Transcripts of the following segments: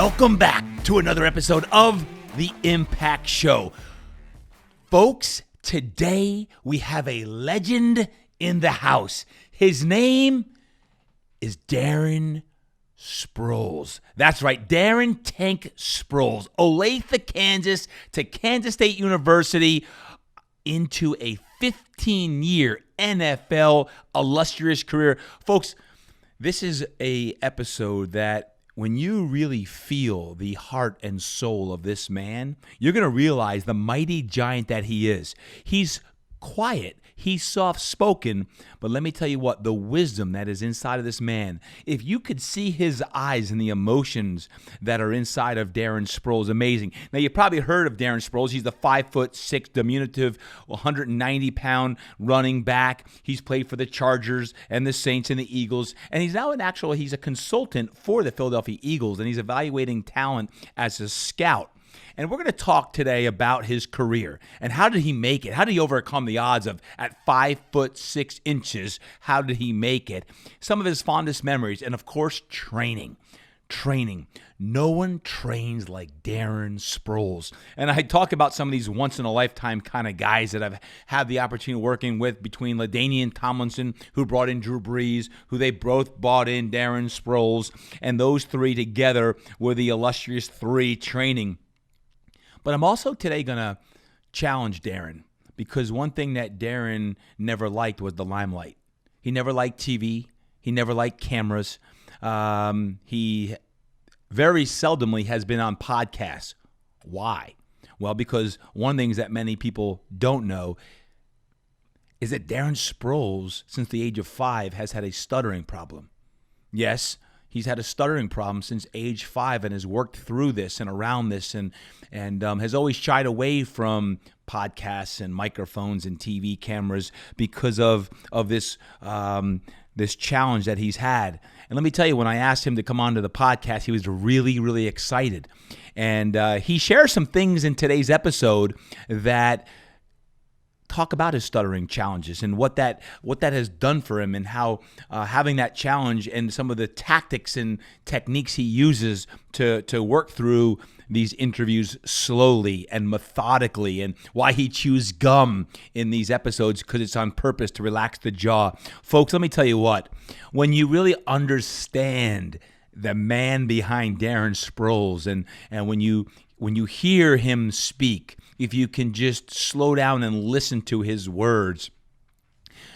Welcome back to another episode of The Impact Show. Folks, today we have a legend in the house. His name is Darren Sproles. That's right, Darren Tank Sproles. Olathe, Kansas to Kansas State University into a 15-year NFL illustrious career. Folks, this is a episode that when you really feel the heart and soul of this man, you're going to realize the mighty giant that he is. He's quiet. He's soft-spoken, but let me tell you what, the wisdom that is inside of this man, if you could see his eyes and the emotions that are inside of Darren Sproles, amazing. Now, you probably heard of Darren Sproles. He's the 5'6", diminutive, 190-pound running back. He's played for the Chargers and the Saints and the Eagles, and he's now he's a consultant for the Philadelphia Eagles, and he's evaluating talent as a scout. And we're going to talk today about his career and how did he make it? How did he overcome the odds of at 5'6"? How did he make it? Some of his fondest memories, and of course, training. No one trains like Darren Sproles. And I talk about some of these once-in-a-lifetime kind of guys that I've had the opportunity of working with, between LaDainian Tomlinson, who brought in Drew Brees, who they both brought in Darren Sproles, and those three together were the illustrious three training. But I'm also today going to challenge Darren, because one thing that Darren never liked was the limelight. He never liked TV. He never liked cameras. He very seldomly has been on podcasts. Why? Well, because one of the things that many people don't know is that Darren Sproles, since the age of 5, has had a stuttering problem. Yes, he's had a stuttering problem since age 5 and has worked through this and around this and has always shied away from podcasts and microphones and TV cameras because of this this challenge that he's had. And let me tell you, when I asked him to come onto the podcast, he was really, really excited. And he shares some things in today's episode that talk about his stuttering challenges and what that has done for him, and how having that challenge and some of the tactics and techniques he uses to work through these interviews slowly and methodically, and why he chews gum in these episodes, because it's on purpose to relax the jaw. Folks, let me tell you what, when you really understand the man behind Darren Sproles, and when you hear him speak, if you can just slow down and listen to his words,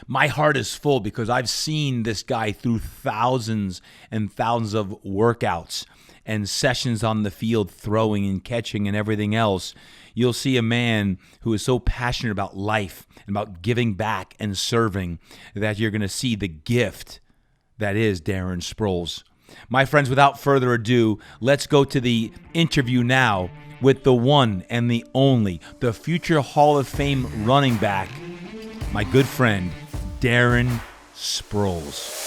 my heart is full, because I've seen this guy through thousands and thousands of workouts and sessions on the field, throwing and catching and everything else. You'll see a man who is so passionate about life and about giving back and serving that you're going to see the gift that is Darren Sproles. My friends, without further ado, let's go to the interview now with the one and the only, the future Hall of Fame running back, my good friend, Darren Sproles.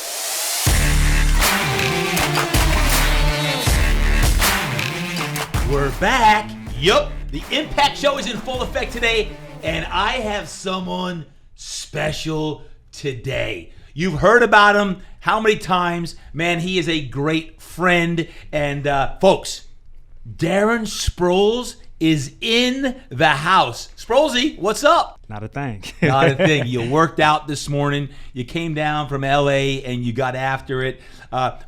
We're back. Yup, the Impact Show is in full effect today, and I have someone special today. You've heard about him how many times? Man, he is a great friend. And folks, Darren Sproles is in the house. Sprolesy, what's up? Not a thing. Not a thing. You worked out this morning. You came down from LA and you got after it.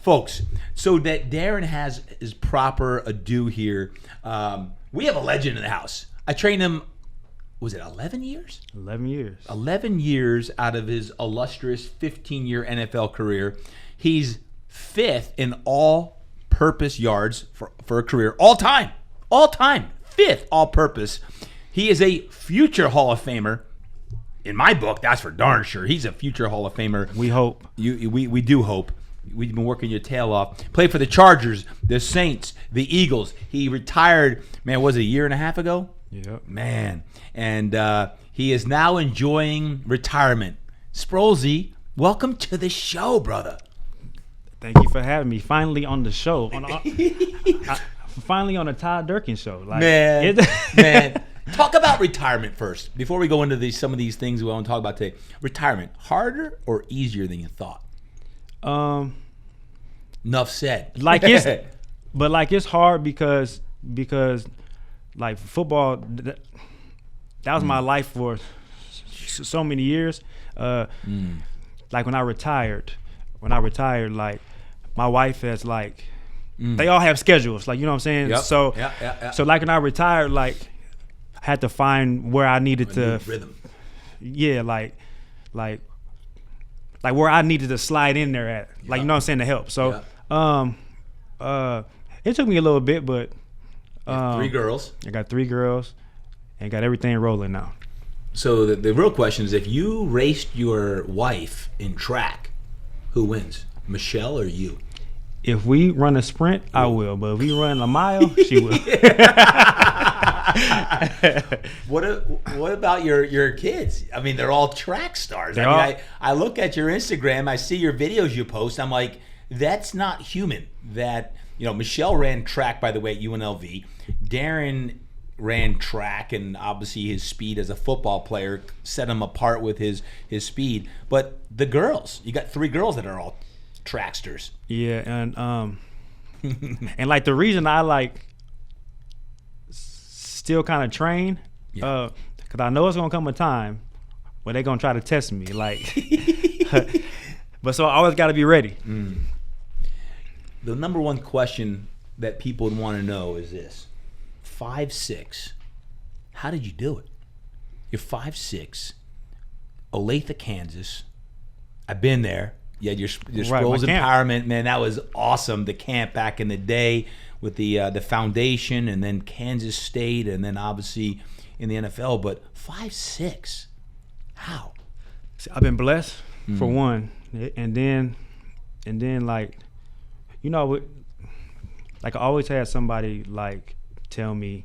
Folks, so that Darren has his proper ado here, we have a legend in the house. I trained him, was it 11 years? 11 years. 11 years out of his illustrious 15-year NFL career. He's 5th in all-purpose yards for a career. All time. 5th all-purpose. He is a future Hall of Famer. In my book, that's for darn sure. He's a future Hall of Famer. We hope. We do hope. We've been working your tail off. Played for the Chargers, the Saints, the Eagles. He retired, man, was it a year and a half ago? Yep. Man. And he is now enjoying retirement. Sprolesy, welcome to the show, brother. Thank you for having me. Finally on the show. Finally on a Todd Durkin show. Like, man. Talk about retirement first. Before we go into some of these things we want to talk about today. Retirement, harder or easier than you thought? Enough said. Like it's But like it's hard because like football, that was my life for so many years. Like when I retired, like my wife has like they all have schedules, like you know what I'm saying. Yep. So so like when I retired, like I had to find where I needed to rhythm. Yeah, like where I needed to slide in there at, like you know what I'm saying, to help. So it took me a little bit, but 3 girls. I got 3 girls and got everything rolling now. So the real question is, if you raced your wife in track, who wins, Michel or you? If we run a sprint, I will. But if we run a mile, she will. What about your kids? I mean, they're all track stars. I look at your Instagram, I see your videos you post. I'm like, that's not human. That, you know, Michel ran track, by the way, at UNLV. Darren ran track, and obviously his speed as a football player set him apart with his speed. But the girls, you got 3 girls that are all tracksters. Yeah, and and like the reason I like still kind of train, because I know it's gonna come a time where they're gonna try to test me, like. But so I always got to be ready. The number one question that people would want to know is this: 5'6", how did you do it? You're 5'6", Olathe, Kansas. I've been there. You had your Sproles Empowerment, man. That was awesome. The camp back in the day with the foundation, and then Kansas State, and then obviously in the NFL. But 5'6", how? See, I've been blessed for one, and then like, you know, like I always had somebody like tell me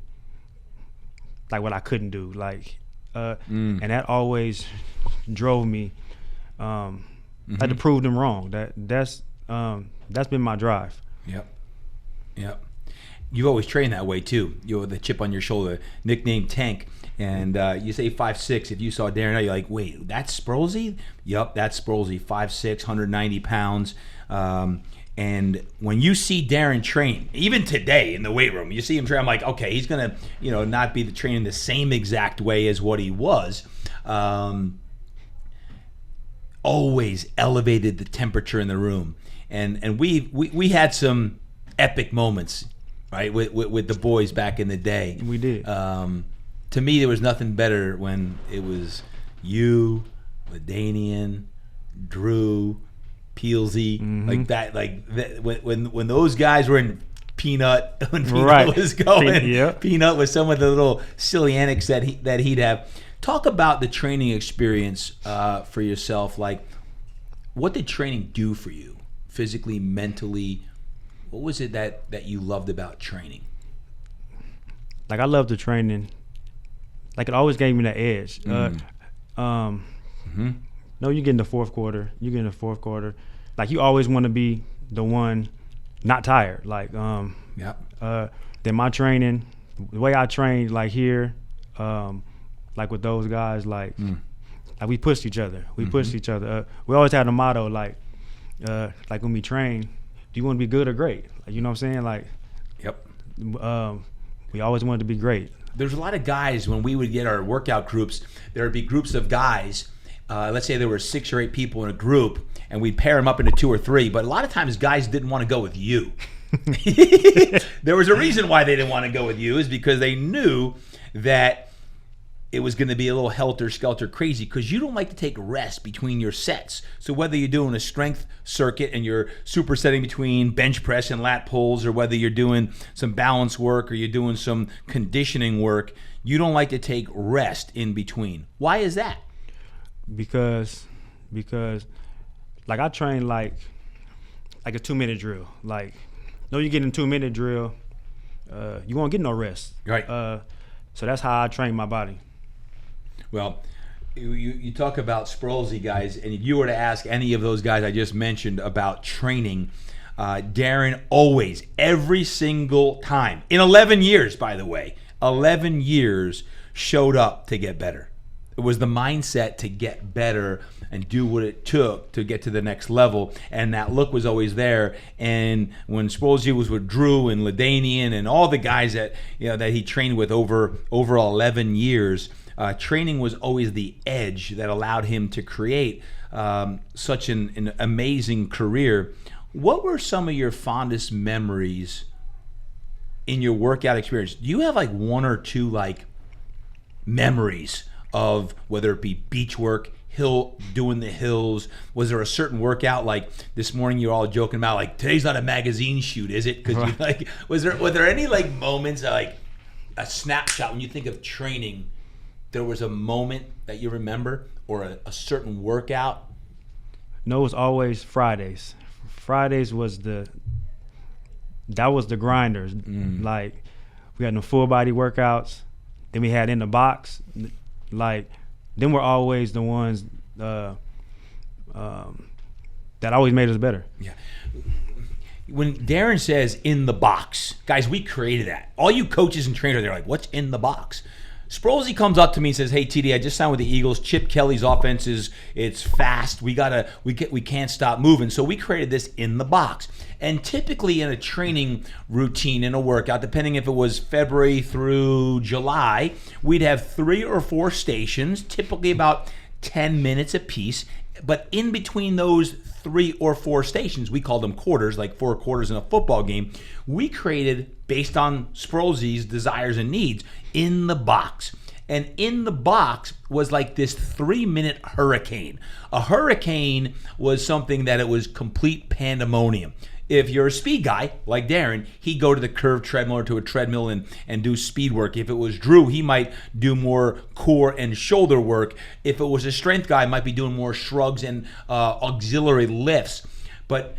like what I couldn't do, like, and that always drove me. I had to prove them wrong. That's been my drive. Yep. You always train that way too. You have the chip on your shoulder, nicknamed Tank, and you say 5'6". If you saw Darren, you're like, wait, that's Sprolesy? Yep, that's Sprolesy. 5'6", 190 pounds. And when you see Darren train, even today in the weight room, you see him train, I'm like, okay, he's gonna, not be training the same exact way as what he was. Always elevated the temperature in the room, and we had some epic moments, right, with the boys back in the day. We did. To me, there was nothing better when it was you, LaDainian, Drew, Peelsy, like that. When those guys were in Peanut, when Peanut was going, Peanut was some of the little silly antics that he'd have. Talk about the training experience for yourself. Like, what did training do for you, physically, mentally? What was it that you loved about training? Like, I loved the training. Like, it always gave me that edge. No, you get in the fourth quarter. Like, you always want to be the one not tired. Like, then my training, the way I trained, like here, like with those guys, like we pushed each other. We we always had a motto, like when we train, do you want to be good or great? Like, you know what I'm saying? Like, we always wanted to be great. There's a lot of guys, when we would get our workout groups, there would be groups of guys. Let's say there were 6 or 8 people in a group, and we'd pair them up into 2 or 3. But a lot of times, guys didn't want to go with you. There was a reason why they didn't want to go with you, is because they knew that it was going to be a little helter-skelter crazy, because you don't like to take rest between your sets. So whether you're doing a strength circuit and you're supersetting between bench press and lat pulls, or whether you're doing some balance work or you're doing some conditioning work, you don't like to take rest in between. Why is that? Because like I train like a 2-minute drill. Like, you get in a 2-minute drill, you won't get no rest. Right. So that's how I train my body. Well, you talk about Sprolesy guys, and if you were to ask any of those guys I just mentioned about training, Darren always, every single time, in 11 years, by the way, 11 years, showed up to get better. It was the mindset to get better and do what it took to get to the next level, and that look was always there. And when Sprolesy was with Drew and Ladanian and all the guys that that he trained with over 11 years, training was always the edge that allowed him to create such an amazing career. What were some of your fondest memories in your workout experience? Do you have like one or two like memories of whether it be beach work, doing the hills? Was there a certain workout like this morning you're all joking about like today's not a magazine shoot, is it? Because you like were there any like moments like a snapshot when you think of training? There was a moment that you remember or a certain workout? No, it was always Fridays. Fridays was the grinders. Like we had the full body workouts. Then we had in the box. Like then we're always the ones that always made us better. Yeah. When Darren says in the box, guys, we created that. All you coaches and trainers, they're like, what's in the box? Sprolesy comes up to me and says, "Hey TD, I just signed with the Eagles. Chip Kelly's offense it's fast. We can't stop moving." So we created this in the box. And typically in a training routine, in a workout, depending if it was February through July, we'd have 3 or 4 stations, typically about 10 minutes apiece. But in between those 3 or 4 stations, we called them quarters, like 4 quarters in a football game, we created, based on Sprolesy's desires and needs, in the box. And in the box was like this 3-minute hurricane. A hurricane was something that it was complete pandemonium. If you're a speed guy like Darren, he'd go to the curved treadmill or to a treadmill and do speed work. If it was Drew, he might do more core and shoulder work. If it was a strength guy, might be doing more shrugs and auxiliary lifts. But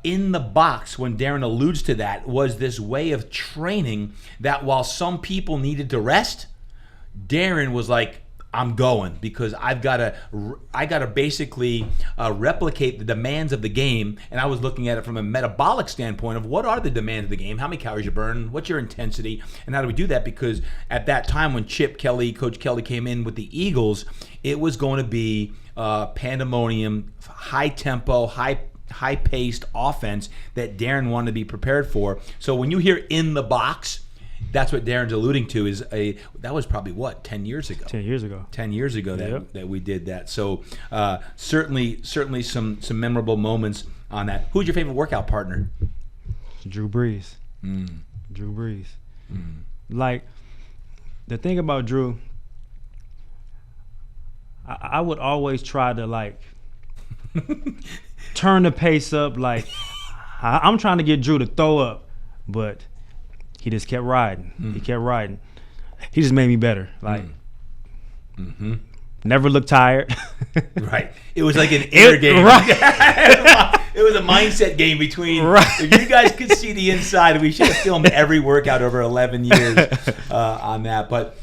in the box, when Darren alludes to that, was this way of training that while some people needed to rest, Darren was like, I'm going, because I gotta basically replicate the demands of the game. And I was looking at it from a metabolic standpoint of what are the demands of the game, how many calories you burn, what's your intensity, and how do we do that? Because at that time when Coach Kelly came in with the Eagles, it was going to be pandemonium, high tempo, high-paced offense that Darren wanted to be prepared for. So when you hear in the box, that's what Darren's alluding to. That was probably what, 10 years ago? 10 years ago. 10 years ago Yep. that we did that. So certainly some memorable moments on that. Who's your favorite workout partner? Drew Brees. Drew Brees. Like the thing about Drew, I would always try to like turn the pace up. Like I'm trying to get Drew to throw up, but he just kept riding. He kept riding. He just made me better. Like, never looked tired. Right. It was like an inner game. Right. It was a mindset game between. Right. If you guys could see the inside, we should have filmed every workout over 11 years on that. But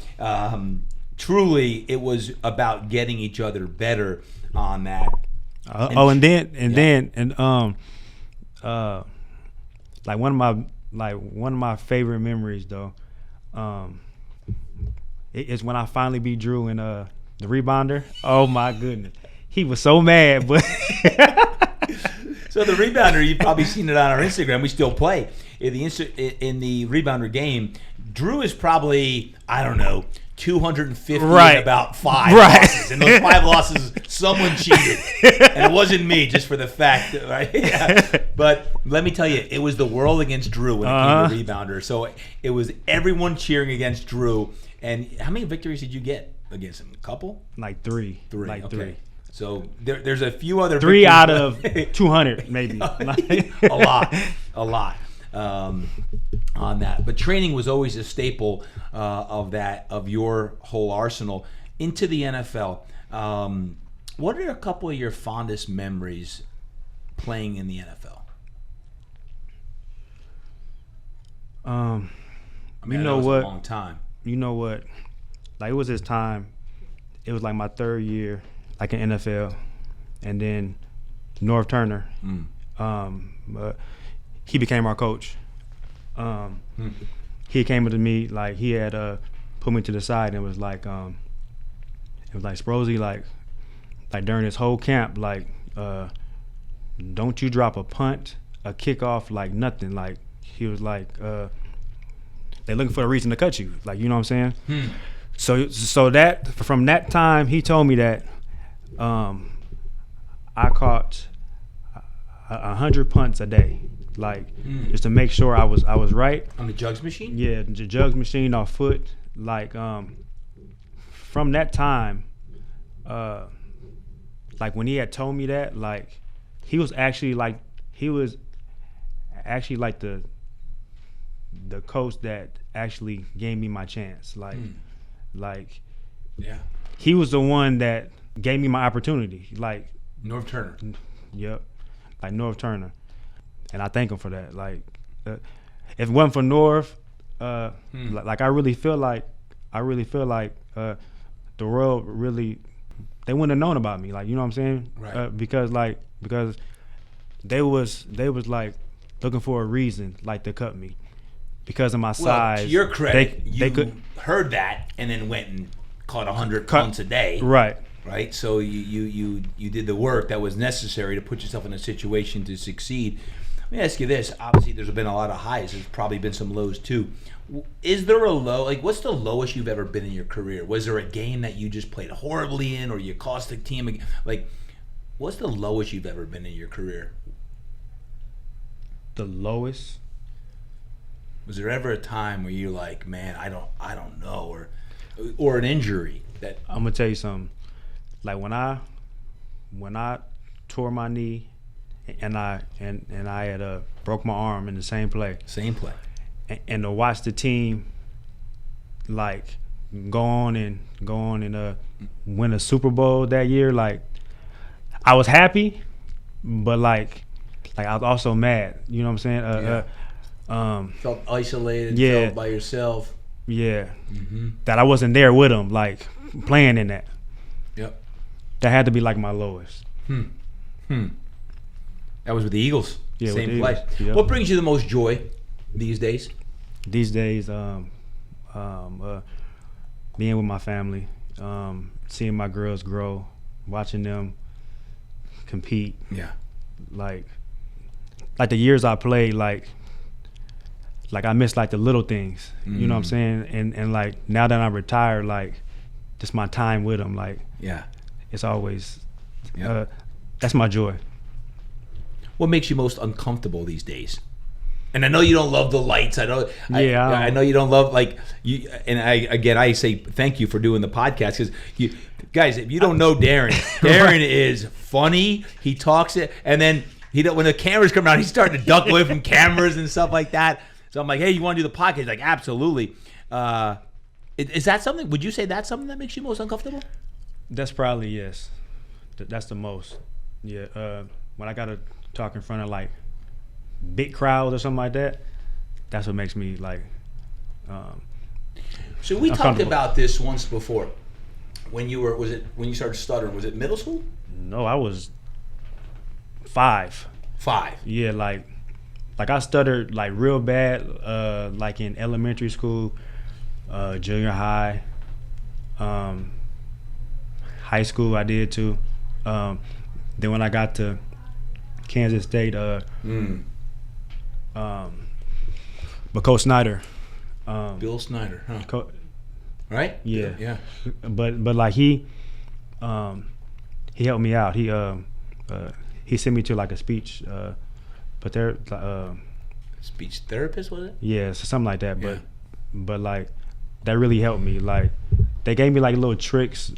truly, it was about getting each other better on that. Like one of my favorite memories though, is when I finally beat Drew in the rebounder. Oh my goodness, he was so mad. But so the rebounder, you've probably seen it on our Instagram. We still play in the rebounder game. Drew is probably, I don't know, 250 right. and about 5 losses. And those 5 losses, someone cheated. And it wasn't me, just for the fact that, right? Yeah. But let me tell you, it was the world against Drew when it came to rebounder. So it was everyone cheering against Drew. And how many victories did you get against him? A couple? Like 3. Like okay. 3. So there's a few other 3 out of 200 maybe. a lot on that. But training was always a staple of your whole arsenal. Into the NFL, what are a couple of your fondest memories playing in the NFL? I mean, you know that was what? A long time. You know what? Like it was his time. It was like my 3rd year, like in NFL, and then North Turner. He became our coach. He came up to me, like he had put me to the side and was like, it was like Sprolesy, like during this whole camp, like don't you drop a punt, a kickoff, like nothing. Like he was like they looking for a reason to cut you, like, you know what I'm saying? So that from that time he told me that I caught 100 punts a day, like just to make sure I was right on the jugs machine. Yeah, the jugs machine off foot. Like from that time, like when he had told me that, like he was actually like the coach that actually gave me my chance. Like yeah, he was the one that gave me my opportunity. Like North Turner. Yep, like North Turner, and I thank him for that. Like if it wasn't for North, like I really feel like the world really, they wouldn't have known about me. Like, you know what I'm saying? Right. Because they was like looking for a reason, like, to cut me because of my size. To your credit, they could heard that and then went and caught 100 punts a day. Right. Right. So you did the work that was necessary to put yourself in a situation to succeed. Let me ask you this. Obviously, there's been a lot of highs. There's probably been some lows too. Is there a low? Like, what's the lowest you've ever been in your career? Was there a game that you just played horribly in, or you cost the team? Like, what's the lowest you've ever been in your career? The lowest? Was there ever a time where you're like, man, I don't know, or an injury that? I'm gonna tell you something. Like when I tore my knee, and I had broke my arm in the same play. Same play. And to watch the team like go on and win a Super Bowl that year, like I was happy, but like I was also mad. You know what I'm saying? Felt isolated. Yeah. Felt by yourself. Yeah. That I wasn't there with them, like playing in that. Yep. That had to be like my lowest. That was with the Eagles. Yeah, same place. Yep. What brings you the most joy these days? These days, being with my family, seeing my girls grow, watching them compete. Yeah. Like the years I played, like I miss like the little things. You know what I'm saying? And like now that I'm retired, like just my time with them, like it's always that's my joy. What makes you most uncomfortable these days? And I know you don't love the lights. I know you don't love like you. And I say thank you for doing the podcast, because you guys, if you don't know Darren, Darren is funny. He talks it, and then when the cameras come around, he's starting to duck away from cameras and stuff like that. So I'm like, hey, you want to do the podcast? He's like, absolutely. Is that something? Would you say that's something that makes you most uncomfortable? That's probably yes. That's the most. Yeah. When I gotta talk in front of like big crowds or something like that, that's what makes me like. So we talked about this once before. When you started stuttering? Was it middle school? No, I was 5. 5. Yeah, like I stuttered like real bad, like in elementary school, junior high, high school I did too. Then when I got to Kansas State, but Coach Snyder, Bill Snyder, huh? Right? Yeah, yeah. But like he helped me out. He sent me to like a speech, but there, speech therapist, was it? Yeah, so something like that. But like that really helped me. Like they gave me like little tricks,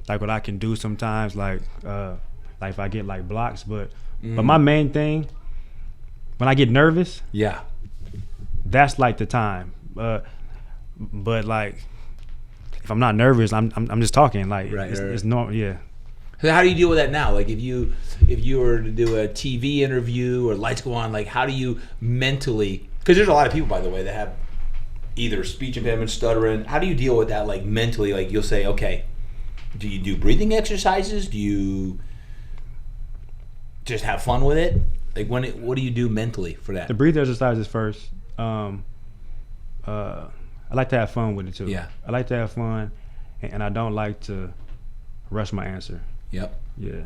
like what I can do sometimes, like if I get like blocks. But my main thing, when I get nervous, that's like the time. But like if I'm not nervous, I'm just talking. Like it's normal. Yeah. So how do you deal with that now? Like if you were to do a TV interview or lights go on, like how do you mentally? Because there's a lot of people, by the way, that have either speech impediment, stuttering. How do you deal with that? Like mentally, like you'll say, okay, do you do breathing exercises? Do you just have fun with it? Like what do you do mentally for that? The breathing exercises first. I like to have fun with it too. Yeah. I like to have fun, and I don't like to rush my answer. Yep. Yeah.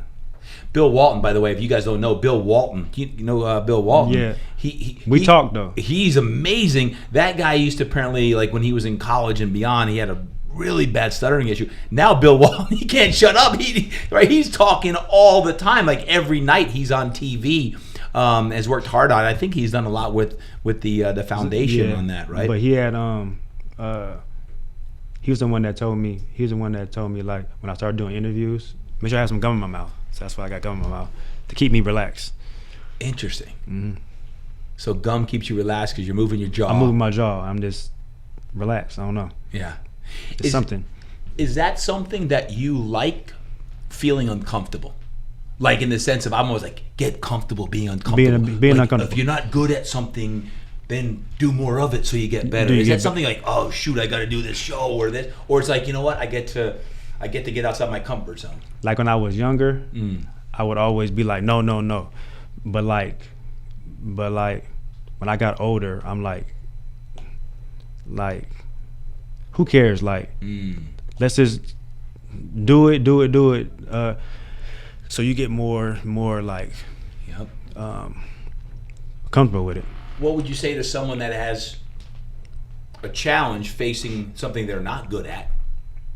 Bill Walton, by the way, if you guys don't know, Bill Walton, you know Bill Walton? Yeah. He talked, though. He's amazing. That guy used to apparently, like when he was in college and beyond, he had a really bad stuttering issue. Now Bill Walton, he can't shut up. He's talking all the time. Like every night he's on TV. Has worked hard on it. I think he's done a lot with the foundation on that, right? But he had he was the one that told me. He was the one that told me, like, when I started doing interviews, make sure I have some gum in my mouth. So that's why I got gum in my mouth, to keep me relaxed. Interesting. Mm-hmm. So gum keeps you relaxed because you're moving your jaw. I'm moving my jaw. I'm just relaxed. I don't know. Yeah. It's something. Is that something that you like, feeling uncomfortable? Like in the sense of, I'm always like, get comfortable being uncomfortable. Being like, uncomfortable. If you're not good at something, then do more of it so you get better. Is that something like, oh shoot, I got to do this show or this, or it's like, you know what, I get to get outside my comfort zone. Like when I was younger, I would always be like, no. But when I got older, I'm like, who cares? Like, let's just do it. So you get more like, comfortable with it. What would you say to someone that has a challenge facing something they're not good at,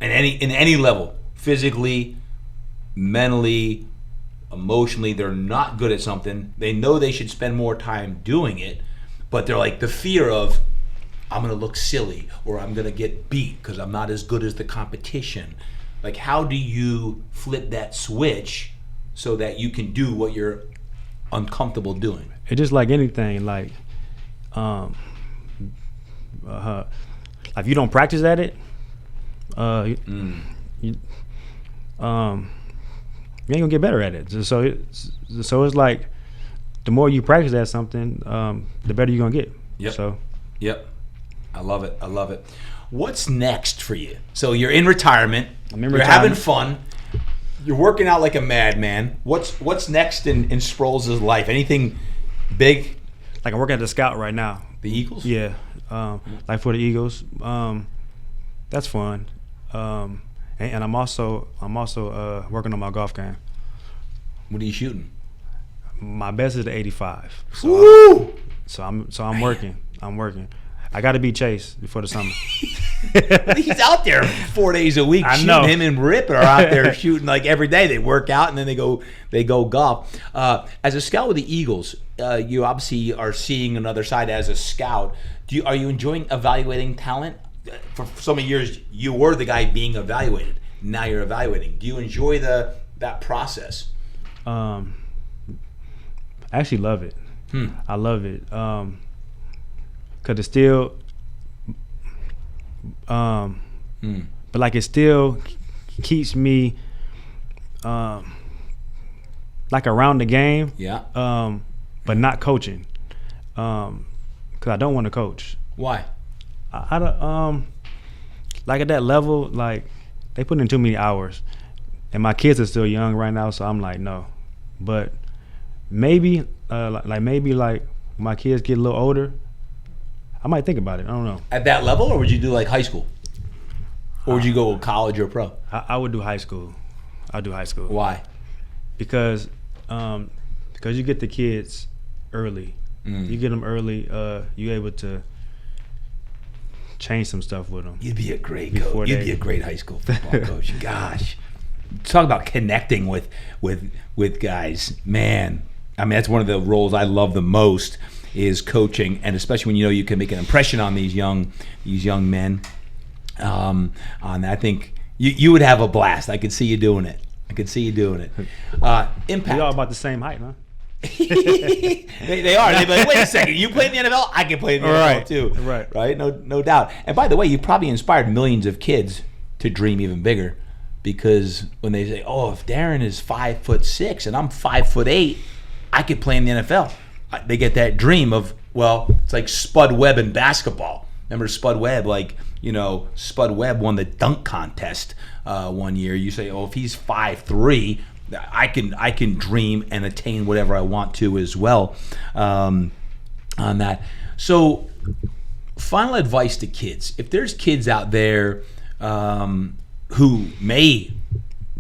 in any level, physically, mentally, emotionally, they're not good at something. They know they should spend more time doing it, but they're like, the fear of, I'm going to look silly or I'm going to get beat because I'm not as good as the competition. Like, how do you flip that switch so that you can do what you're uncomfortable doing? It's just like anything, like, if you don't practice at it, you ain't gonna get better at it. So it's like, the more you practice at something, the better you're gonna get. Yep. I love it. What's next for you? So you're in retirement. You're having fun. You're working out like a madman. What's next in Sproles' life? Anything big? Like, I'm working at the Scout right now. The Eagles? Yeah. Like for the Eagles. That's fun. And I'm also working on my golf game. What are you shooting? My best is the 85. Woo! So I'm working. I got to beat Chase before the summer. He's out there 4 days a week. I shooting. know. Him and Rip are out there shooting like every day. They work out and then they go golf. As a scout with the Eagles, you obviously are seeing another side as a scout. Are you enjoying evaluating talent? For so many years, you were the guy being evaluated. Now you're evaluating. Do you enjoy that process? I actually love it. I love it. Cause it's still, but like it still keeps me, like around the game. Yeah. But not coaching. Cause I don't want to coach. Why? I don't, like at that level, like they put in too many hours, and my kids are still young right now, so I'm like, no. But maybe when my kids get a little older, I might think about it. I don't know. At that level, or would you do like high school? Or would you go college or pro? I would do high school. I'd do high school. Why? Because you get the kids early. You get them early, you're able to change some stuff with them. You'd be a great coach. You'd be a great high school football coach. Gosh. Talk about connecting with guys. Man, I mean, that's one of the roles I love the most, is coaching, and especially when you know you can make an impression on these young men. I think you would have a blast. I could see you doing it. Impact. We all about the same height, huh? they are. They'd be like, wait a second, you play in the NFL? I can play in the NFL too. Right? No doubt. And by the way, you probably inspired millions of kids to dream even bigger, because when they say, oh, if Darren is 5'6" and I'm 5'8", I could play in the NFL. They get that dream of, well, it's like Spud Webb in basketball. Remember Spud Webb? Spud Webb won the dunk contest one year. You say, oh, if he's 5'3", I can dream and attain whatever I want to as well on that. So, final advice to kids. If there's kids out there who may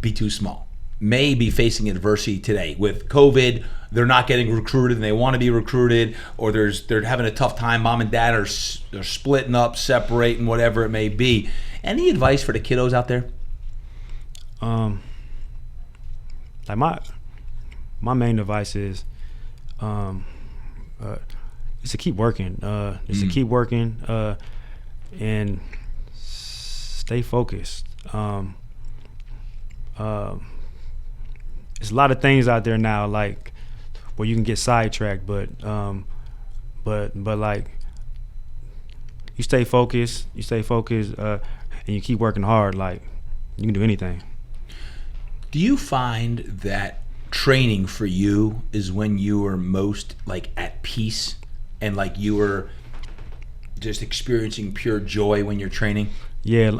be too small, may be facing adversity today with COVID. They're not getting recruited and they want to be recruited, or they're having a tough time. Mom and dad are splitting up, separating, whatever it may be. Any advice for the kiddos out there? Like my main advice is to keep working. To keep working and stay focused. There's a lot of things out there now, like where you can get sidetracked, but like you stay focused, and you keep working hard. Like you can do anything. Do you find that training for you is when you are most like at peace and like you are just experiencing pure joy when you're training? Yeah,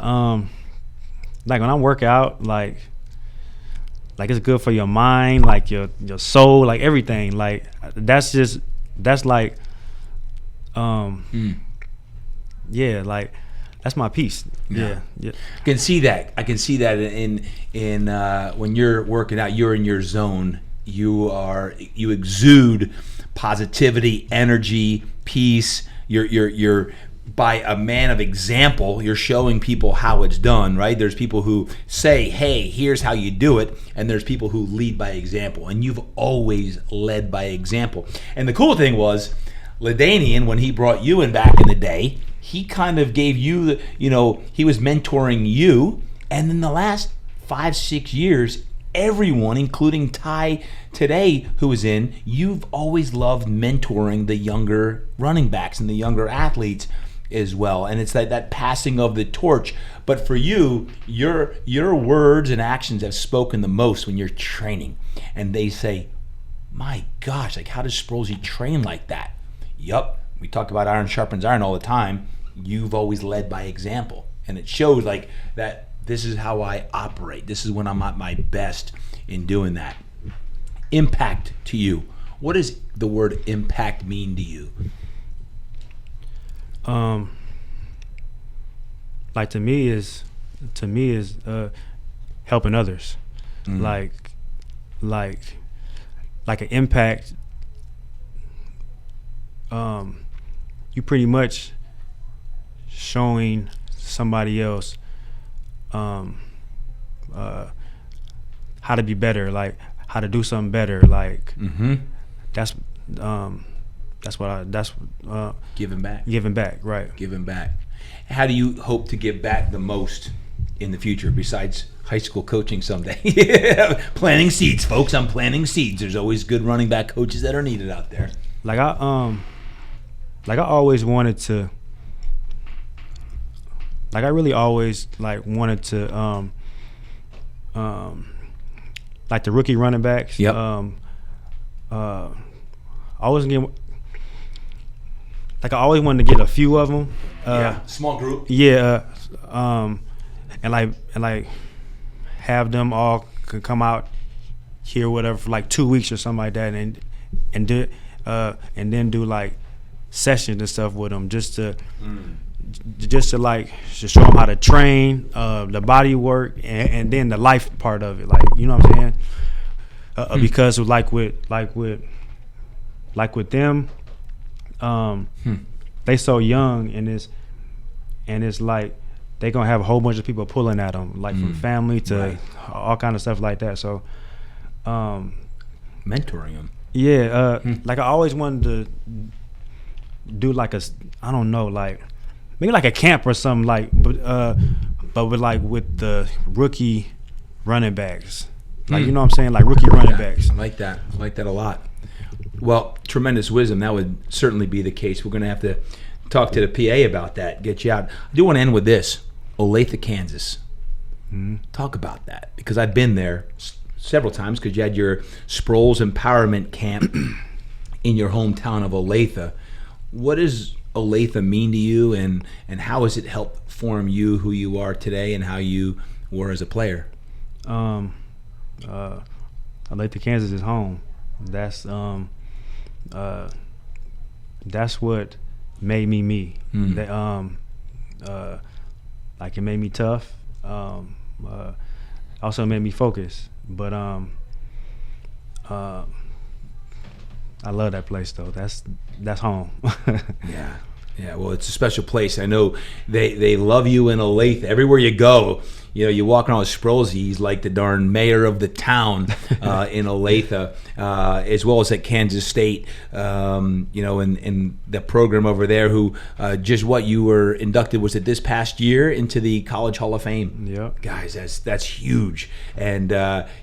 like when I work out, like it's good for your mind, like your soul, like everything. Like that's like yeah, like that's my peace. Yeah. I can see that. in when you're working out, you're in your zone. You exude positivity, energy, peace. You're by a man of example. You're showing people how it's done, right? There's people who say, hey, here's how you do it, and there's people who lead by example, and you've always led by example. And the cool thing was, LaDainian, when he brought you in back in the day, he kind of gave you he was mentoring you, and in the last 5-6 years, everyone, including Ty today, who is in, you've always loved mentoring the younger running backs and the younger athletes as well. And it's like that passing of the torch. But for you, your words and actions have spoken the most when you're training. And they say, my gosh, like how does Sprolesy train like that? Yup, we talk about iron sharpens iron all the time. You've always led by example. And it shows like that this is how I operate. This is when I'm at my best in doing that. Impact to you. What does the word impact mean to you? Like to me is helping others. Like an impact. You pretty much showing somebody else how to be better, like how to do something better. Like that's giving back. Right. Giving back. How do you hope to give back the most in the future besides high school coaching someday? Planting seeds, folks. I'm planting seeds. There's always good running back coaches that are needed out there. Like I always wanted to. Like I really always wanted to like the rookie running backs. Yep. I always wanted to get a few of them. Small group. Yeah. And have them all come out here, whatever, for like 2 weeks or something like that, and do and then do like sessions and stuff with them, just to show them how to train, the body work, and then the life part of it, like, you know what I'm saying? Because like with them, they so young, and it's like they gonna have a whole bunch of people pulling at them, like from family to all kind of stuff like that. So, mentoring them. Yeah, like I always wanted to do like I don't know, like maybe like a camp or something, like, but with the rookie running backs, like, you know what I'm saying, like rookie running backs. I like that a lot. Well, tremendous wisdom. That would certainly be the case. We're going to have to talk to the PA about that, get you out. I do want to end with this. Olathe, Kansas. Talk about that, because I've been there several times, because you had your Sproles Empowerment Camp in your hometown of Olathe. What does Olathe mean to you, and how has it helped form you, who you are today, and how you were as a player? Olathe, Kansas is home. That's what made me me. Like it made me tough, Also made me focus. But I love that place though. That's home. Yeah. Yeah, well, it's a special place. I know they love you in Olathe. Everywhere you go, you walk around with Sprolesy. He's like the darn mayor of the town in Olathe, as well as at Kansas State. In the program over there, who you were inducted, was it this past year, into the College Hall of Fame? Yeah, guys, that's huge. And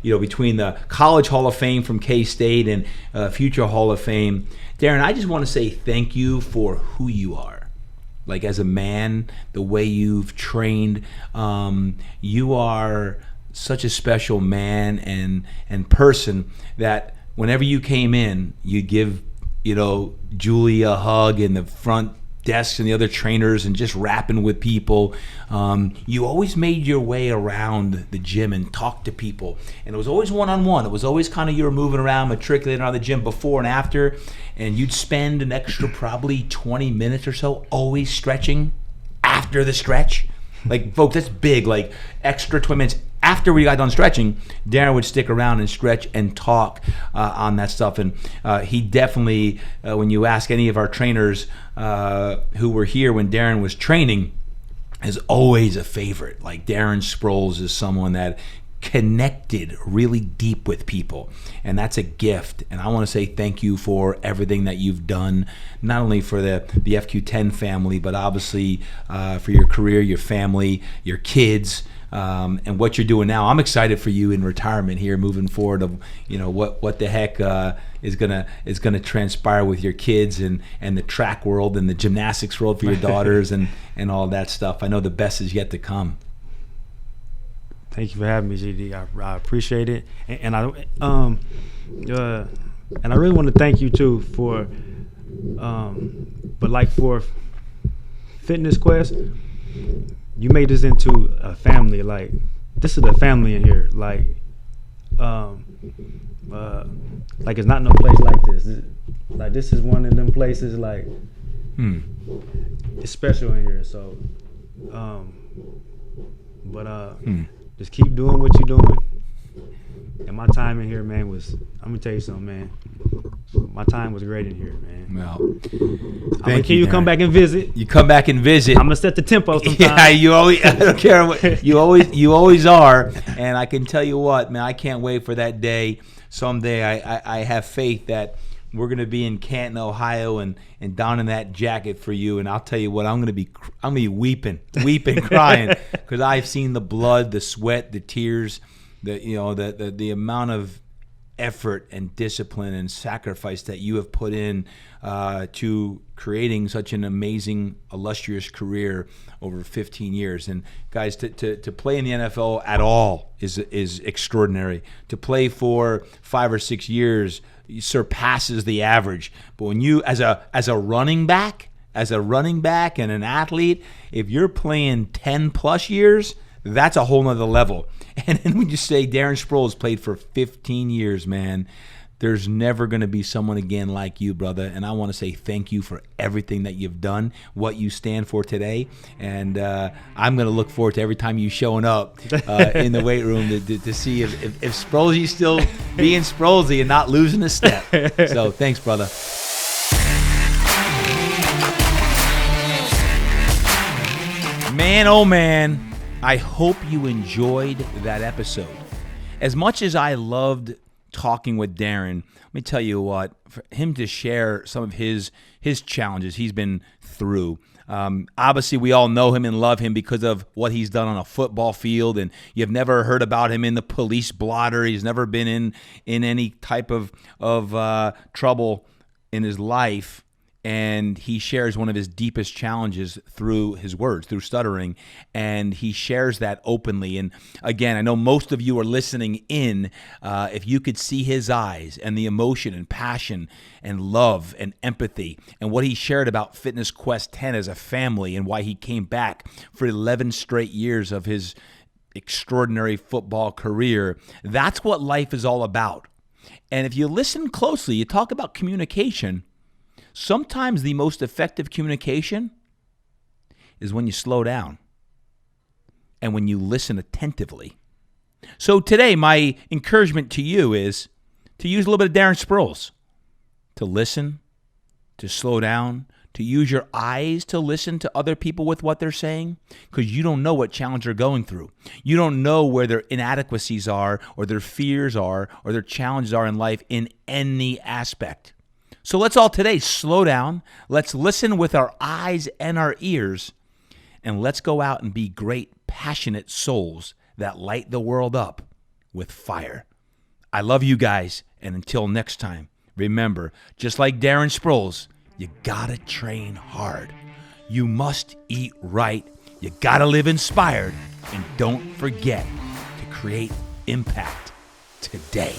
between the College Hall of Fame from K-State and future Hall of Fame. Darren, I just want to say thank you for who you are. Like, as a man, the way you've trained, you are such a special man and person that whenever you came in, you'd give, Julie a hug in the front desks and the other trainers and just rapping with people. You always made your way around the gym and talked to people. And it was always one-on-one. It was always kind of you were moving around, matriculating around the gym before and after. And you'd spend an extra probably 20 minutes or so always stretching after the stretch. Like, folks, that's big. Like, extra 20 minutes. After we got done stretching, Darren would stick around and stretch and talk on that stuff. And he definitely, when you ask any of our trainers who were here when Darren was training, is always a favorite. Like, Darren Sproles is someone that connected really deep with people, and that's a gift. And I want to say thank you for everything that you've done, not only for the FQ10 family, but obviously for your career, your family, your kids, and what you're doing now. I'm excited for you in retirement here, moving forward. Of what the heck is gonna transpire with your kids and the track world and the gymnastics world for your daughters and all that stuff. I know the best is yet to come. Thank you for having me, GD. I appreciate it, and I really want to thank you too for, for Fitness Quest. You made this into a family. Like, this is a family in here. Like it's not no place like this. Like, this is one of them places. Like, it's special in here. So, just keep doing what you're doing. And my time in here, man, I'm gonna tell you something, man. My time was great in here, man. Well, can you come back and visit? You come back and visit. I'm gonna set the tempo sometime. Yeah, you always. I don't care what you always are. And I can tell you what, man, I can't wait for that day. Someday, I have faith that we're gonna be in Canton, Ohio, and donning that jacket for you. And I'll tell you what, I'm gonna be weeping, crying, because I've seen the blood, the sweat, the tears, the amount of effort and discipline and sacrifice that you have put in to creating such an amazing, illustrious career over 15 years. And guys, to play in the NFL at all is extraordinary. To play for 5 or 6 years surpasses the average. But when you, as a running back and an athlete, if you're playing 10 plus years, that's a whole nother level. And then when you say Darren Sproles played for 15 years, man, there's never going to be someone again like you, brother. And I want to say thank you for everything that you've done, what you stand for today. And I'm going to look forward to every time you showing up in the weight room to see if Sprolesy's still being Sprolesy and not losing a step. So thanks, brother. Man, oh man, I hope you enjoyed that episode. As much as I loved talking with Darren, let me tell you what, for him to share some of his challenges he's been through. Obviously, we all know him and love him because of what he's done on a football field, and you've never heard about him in the police blotter. He's never been in any type of trouble in his life. And he shares one of his deepest challenges through his words, through stuttering, and he shares that openly. And again, I know most of you are listening in. If you could see his eyes and the emotion and passion and love and empathy and what he shared about Fitness Quest 10 as a family and why he came back for 11 straight years of his extraordinary football career, that's what life is all about. And if you listen closely, you talk about communication. Sometimes the most effective communication is when you slow down and when you listen attentively. So today, my encouragement to you is to use a little bit of Darren Sproles, to listen, to slow down, to use your eyes to listen to other people with what they're saying, because you don't know what challenge they're going through. You don't know where their inadequacies are, or their fears are, or their challenges are in life in any aspect. So let's all today slow down. Let's listen with our eyes and our ears, and let's go out and be great, passionate souls that light the world up with fire. I love you guys, and until next time, remember, just like Darren Sproles, you gotta train hard. You must eat right. You gotta live inspired. And don't forget to create impact today.